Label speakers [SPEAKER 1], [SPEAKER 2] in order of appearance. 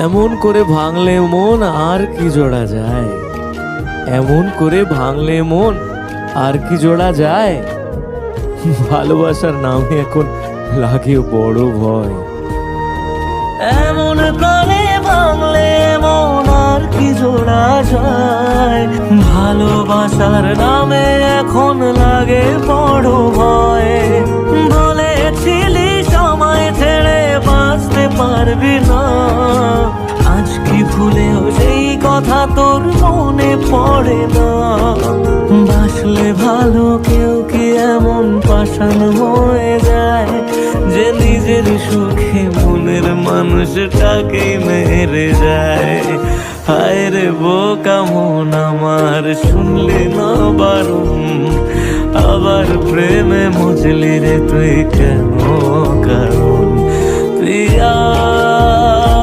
[SPEAKER 1] এমন করে ভাঙলে মন আর কি জোড়া যায়? এমন করে ভাঙলে মন আর কি জোড়া যায়? ভালোবাসার নামে এখন লাগে বড় ভয়।
[SPEAKER 2] এমন করে ভাঙলে মন আর কি জোড়া যায়? ভালোবাসার নামে এখন লাগে বড় ভয়। বলেছিলি সময় ছেড়ে বাঁচতে পারবি না, আজ কি ভুলেও সেই কথা তোর মনে পড়ে না? বাসলে ভালো কেউ কি এমন পাষাণ হয়ে যায় যে নিজের সুখে মনের মানুষটাকে মেরে যায়? হায় রে বোকা মন আমার, শুনলি না বারণ, আবার প্রেমে মজলি রে তুই কেন? কারণ তুই